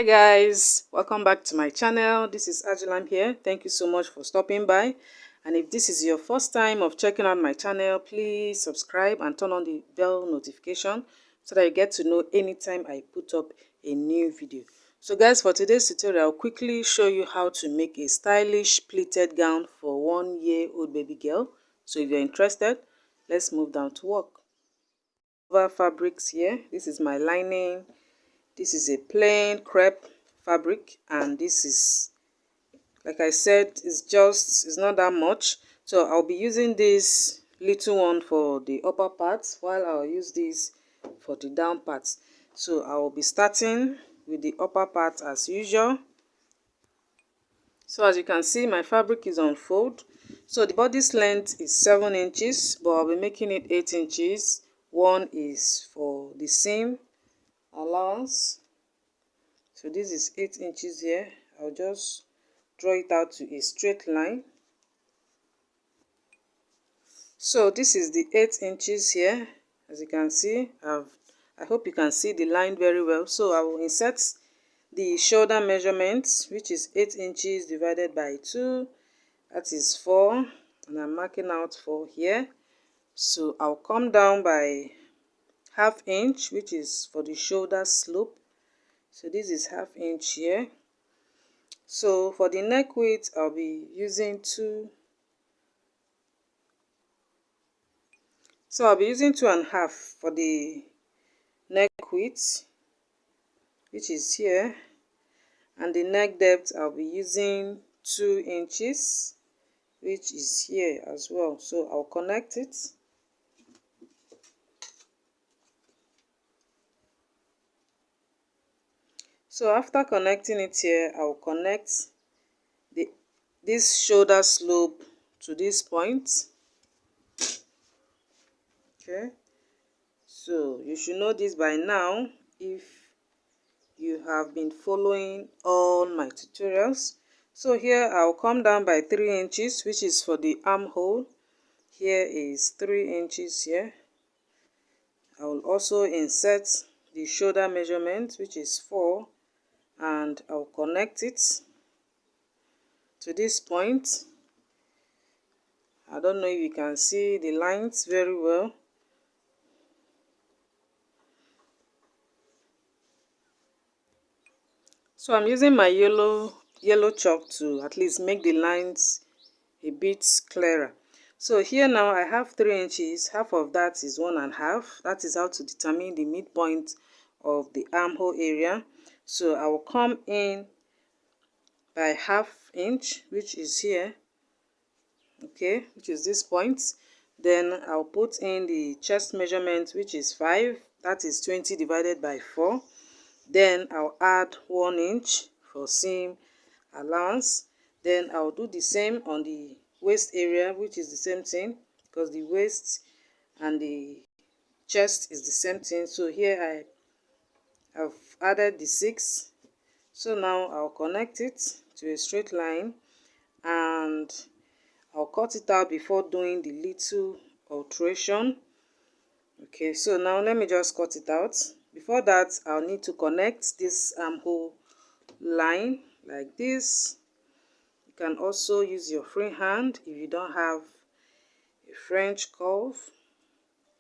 Hi guys, welcome back to my channel. This is Ajulam here. Thank you so much for stopping by, and if this is your first time of checking out my channel, please subscribe and turn on the bell notification so that you get to know anytime I put up a new video. So guys, for today's tutorial, I'll quickly show you how to make a stylish pleated gown for 1-year-old baby girl. So if you're interested, let's move down to work. Over fabrics here, this is my lining. This is a plain crepe fabric, and this is, like I said, it's not that much. So I'll be using this little one for the upper parts while I'll use this for the down parts. So I will be starting with the upper part as usual. So as you can see, my fabric is on fold. So the bodice length is 7 inches, but I'll be making it 8 inches. One is for the seam allowance. So this is 8 inches here. I'll just draw it out to a straight line. So this is the 8 inches here. As you can see, I hope you can see the line very well. So I will insert the shoulder measurement, which is 8 inches divided by 2. That is 4. And I'm marking out 4 here. So I'll come down by ½ inch, which is for the shoulder slope. So this is ½ inch here. So for the neck width, I'll be using 2. So I'll be using 2.5 for the neck width, which is here. And the neck depth, I'll be using 2 inches, which is here as well. So I'll connect it. So after connecting it here, I'll connect this shoulder slope to this point. Okay, so you should know this by now if you have been following all my tutorials. So here I'll come down by 3 inches, which is for the armhole. Here is 3 inches here. I will also insert the shoulder measurement, which is 4, and I'll connect it to this point. I don't know if you can see the lines very well. So I'm using my yellow chalk to at least make the lines a bit clearer. So here now I have 3 inches. Half of that is 1.5. That is how to determine the midpoint of the armhole area. So I will come in by ½ inch, which is here. Okay, which is this point. Then I'll put in the chest measurement, which is 5. That is 20 divided by 4. Then I'll add 1 inch for seam allowance. Then I'll do the same on the waist area, which is the same thing, because the waist and the chest is the same thing. So here I've added the 6. So now I'll connect it to a straight line, and I'll cut it out before doing the little alteration. Okay, so now let me just cut it out. Before that, I'll need to connect this armhole line like this. You can also use your free hand if you don't have a French curve.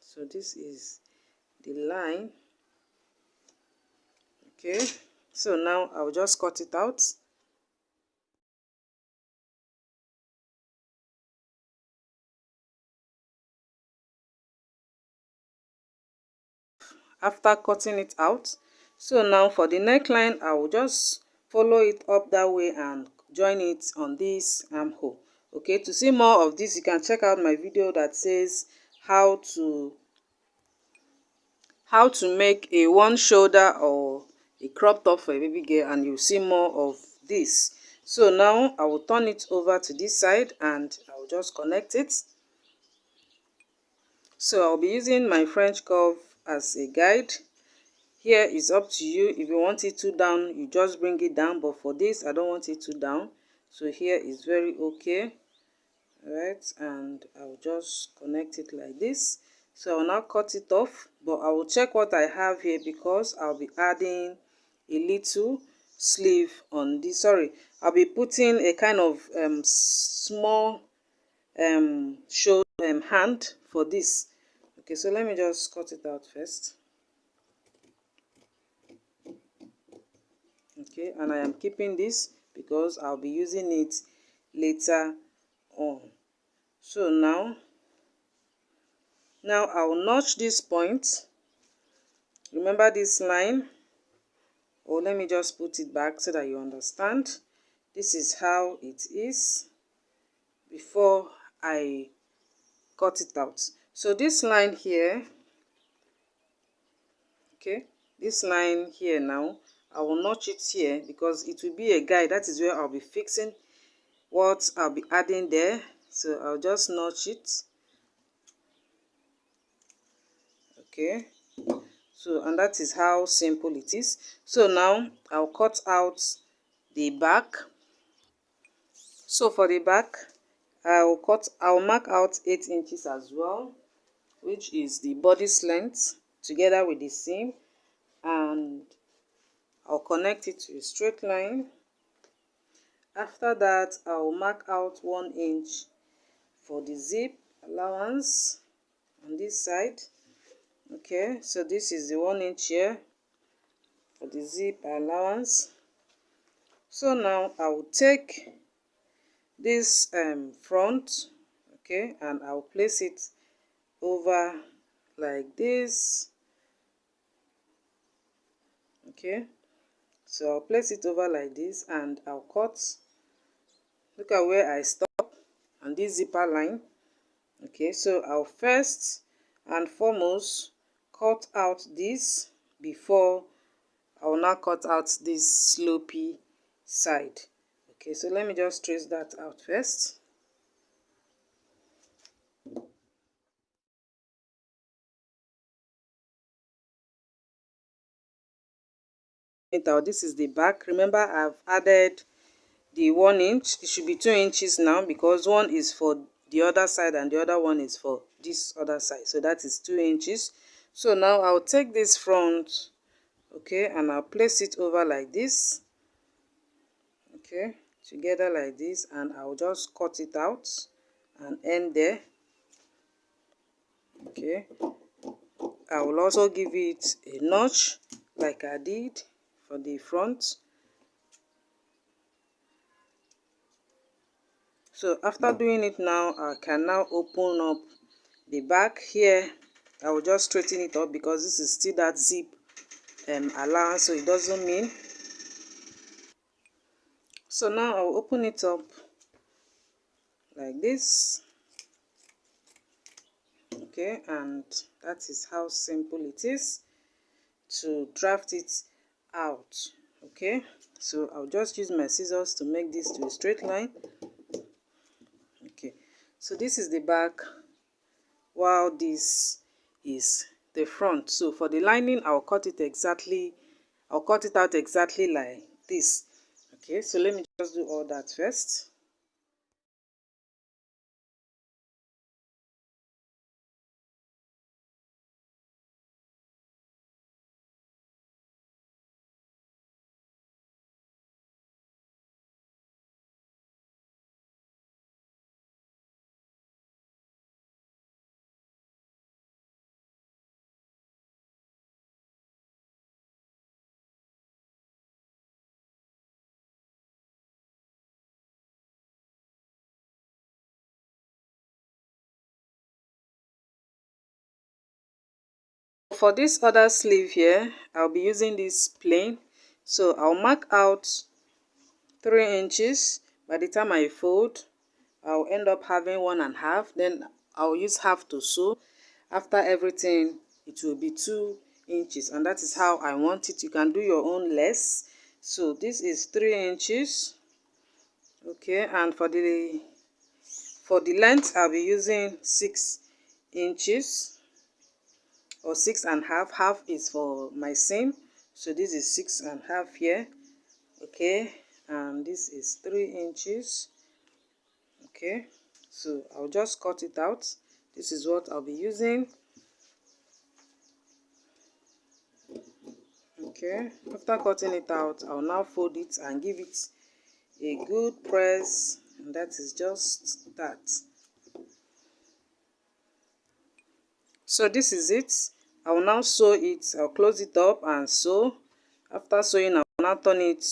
So this is the line. Okay, so now I'll just cut it out. After cutting it out, so now for the neckline, I will just follow it up that way and join it on this armhole. Okay, to see more of this, you can check out my video that says how to make a one shoulder or a crop top for a baby girl, and you'll see more of this. So now I will turn it over to this side and I'll just connect it. So I'll be using my French curve as a guide. Here is up to you. If you want it too down, you just bring it down, but for this I don't want it too down. So here is very okay. Right, and I'll just connect it like this. So I'll now cut it off, but I will check what I have here because I'll be adding a little. sleeve on this. Sorry, I'll be putting a kind of small shoulder hand for this. Okay, so let me just cut it out first. Okay, and I am keeping this because I'll be using it later on. So now I'll notch this point. Remember this line, or let me just put it back so that you understand. This is how it is before I cut it out. So this line here, okay, this line here now, I will notch it here because it will be a guide. That is where I'll be fixing what I'll be adding there. So I'll just notch it. Okay, so and that is how simple it is. So now I'll cut out the back. So for the back, I'll mark out 8 inches as well, which is the bodice length together with the seam, and I'll connect it to a straight line. After that, I'll mark out 1 inch for the zip allowance on this side. Okay, so this is the 1 inch here for the zip allowance. So now I will take this front, okay, and I'll place it over like this. Okay, so I'll place it over like this and I'll cut. Look at where I stop on this zipper line. Okay, so I'll first and foremost cut out this before I will now cut out this slopey side. Okay, so let me just trace that out first. This is the back. Remember, I've added the 1 inch. It should be 2 inches now because one is for the other side and the other one is for this other side. So that is 2 inches. So now I'll take this front, okay, and I'll place it over like this. Okay, together like this, and I'll just cut it out and end there. Okay, I will also give it a notch like I did for the front. So after doing it now, I can now open up the back here. I will just straighten it up because this is still that zip allowance, so it doesn't mean. So now I'll open it up like this. Okay, and that is how simple it is to draft it out. Okay, so I'll just use my scissors to make this to a straight line. Okay, so this is the back while this is the front. So for the lining, I'll cut it out exactly like this. Okay, so let me just do all that first. For this other sleeve here, I'll be using this plain. So I'll mark out 3 inches. By the time I fold, I'll end up having 1.5. Then I'll use half to sew. After everything, it will be 2 inches, and that is how I want it. You can do your own less. So this is 3 inches. Okay, and for the length, I'll be using 6 inches. Or 6.5. Half is for my seam, so this is 6.5 here. Okay, and this is 3 inches. Okay, so I'll just cut it out. This is what I'll be using. Okay, after cutting it out, I'll now fold it and give it a good press, and that is just that. So this is it. I will now sew it. I'll close it up and sew. After sewing, I will now turn it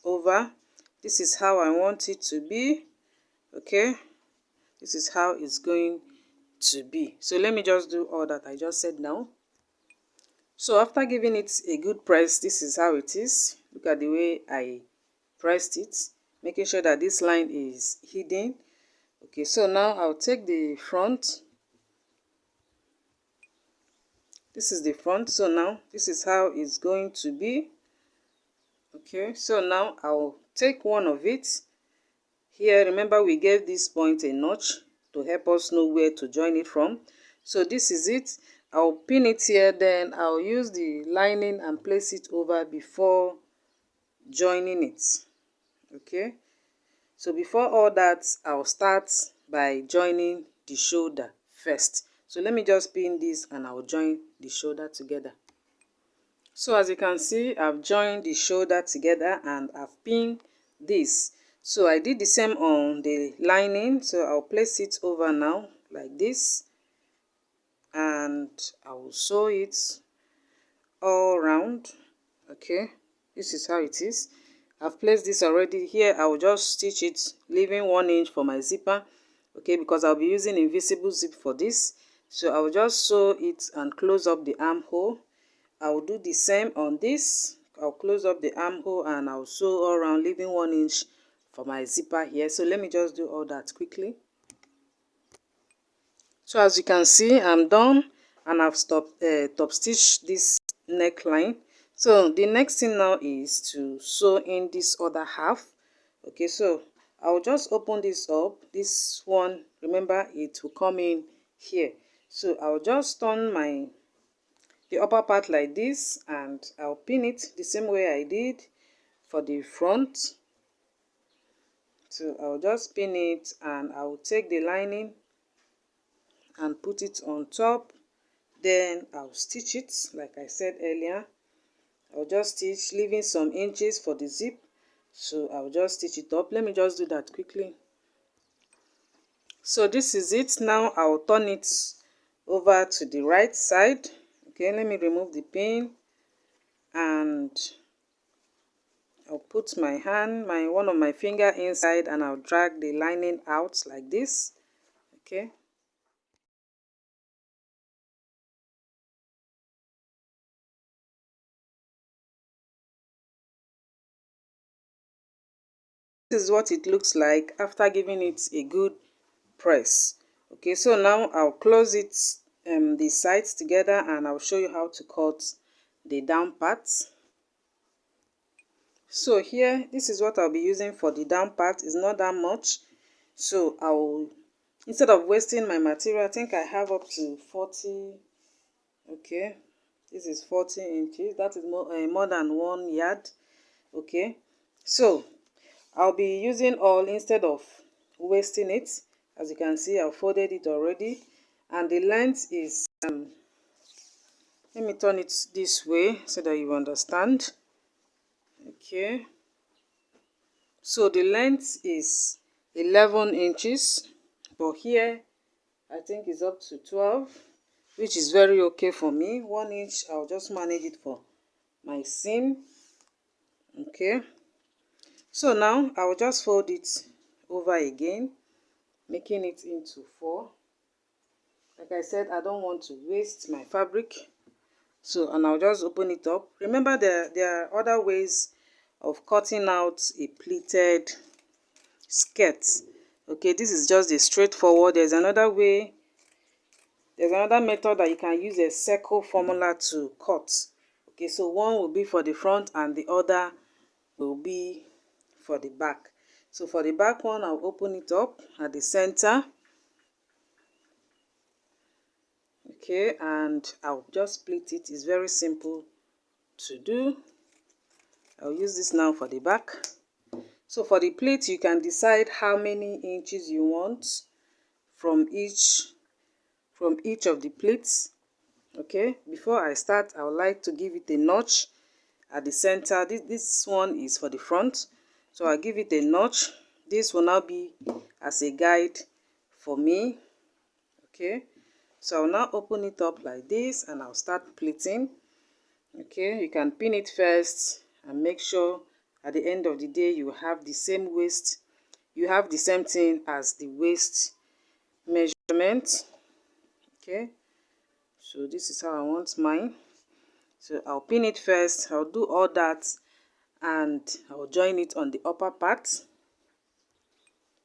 over. This is how I want it to be. Okay, this is how it's going to be. So let me just do all that I just said now. So after giving it a good press, this is how it is. Look at the way I pressed it, making sure that this line is hidden. Okay, so now I'll take the front. This is the front. So now this is how it's going to be. Okay, so now I'll take one of it. Here, remember we gave this point a notch to help us know where to join it from. So this is it. I'll pin it here, then I'll use the lining and place it over before joining it. Okay, so before all that, I'll start by joining the shoulder first. So let me just pin this and I'll join the shoulder together. So as you can see, I've joined the shoulder together and I've pinned this. So I did the same on the lining, so I'll place it over now like this, and I will sew it all around. Okay, this is how it is. I've placed this already. Here I will just stitch it, leaving 1 inch for my zipper. Okay, because I'll be using invisible zip for this. So I will just sew it and close up the armhole. I will do the same on this. I'll close up the armhole and I'll sew all around, leaving 1 inch for my zipper here. So let me just do all that quickly. So as you can see, I'm done and I've top stitched this neckline. So the next thing now is to sew in this other half. Okay, so I'll just open this up. This one, remember, it will come in here. So I'll just turn the upper part like this and I'll pin it the same way I did for the front. So I'll just pin it and I'll take the lining and put it on top. Then I'll stitch it like I said earlier. I'll just stitch, leaving some inches for the zip. So I'll just stitch it up. Let me just do that quickly. So this is it. Now I'll turn it over to the right side. Okay, let me remove the pin and I'll put my hand, one of my finger inside, and I'll drag the lining out like this. Okay. This is what it looks like after giving it a good press. Okay, so now I'll close it, the sides together, and I'll show you how to cut the down parts. So here, this is what I'll be using for the down part. It's not that much. So I'll, instead of wasting my material, I think I have up to 40. Okay, this is 40 inches. That is more than 1 yard. Okay, so I'll be using all instead of wasting it. As you can see, I've folded it already, and the length is let me turn it this way so that you understand. Okay, so the length is 11 inches, but here I think it's up to 12, which is very okay for me. 1 inch, I'll just manage it for my seam. Okay, so now I'll just fold it over again, making it into 4. Like I said, I don't want to waste my fabric. So, and I'll just open it up. Remember, there are other ways of cutting out a pleated skirt. Okay, this is just a straightforward. There's another way. There's another method that you can use a circle formula to cut. Okay, so one will be for the front and the other will be for the back. So for the back one, I'll open it up at the center. Okay, and I'll just pleat it. It's very simple to do. I'll use this now for the back. So for the pleat, you can decide how many inches you want from each of the pleats. Okay, before I start, I would like to give it a notch at the center. This one is for the front, so I'll give it a notch. This will now be as a guide for me. Okay, so I'll now open it up like this and I'll start pleating. Okay, you can pin it first and make sure at the end of the day you have the same waist, you have the same thing as the waist measurement. Okay, so this is how I want mine. So I'll pin it first, I'll do all that, and I'll join it on the upper part.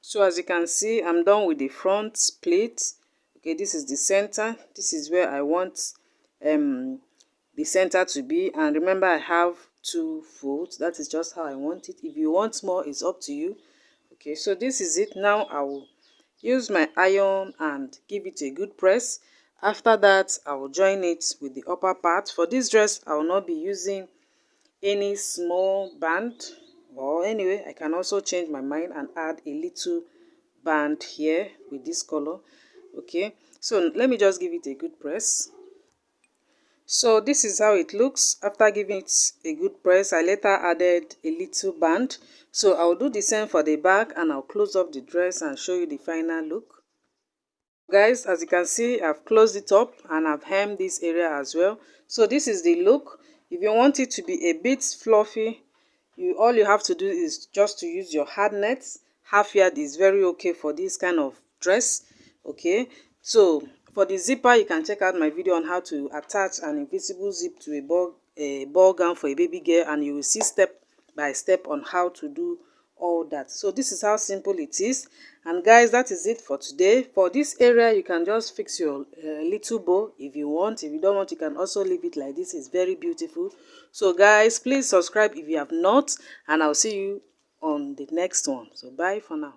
So as you can see, I'm done with the front pleat. Okay, this is the center. This is where I want the center to be, and remember I have 2 folds. That is just how I want it. If you want more, it's up to you. Okay, so this is it. Now I will use my iron and give it a good press. After that, I will join it with the upper part. For this dress, I will not be using any small band, or anyway, I can also change my mind and add a little band here with this color. Okay, so let me just give it a good press. So this is how it looks after giving it a good press. I later added a little band. So I'll do the same for the back, and I'll close up the dress and show you the final look. Guys, as you can see, I've closed it up and I've hemmed this area as well. So this is the look. If you want it to be a bit fluffy, all you have to do is just to use your hard net. Half yard is very okay for this kind of dress. Okay, so for the zipper, you can check out my video on how to attach an invisible zip to a ball gown for a baby girl, and you will see step by step on how to do all that. So this is how simple it is. And guys, that is it for today. For this area, you can just fix your little bow if you want. If you don't want, you can also leave it like this. It's very beautiful. So guys, please subscribe if you have not, and I'll see you on the next one. So bye for now.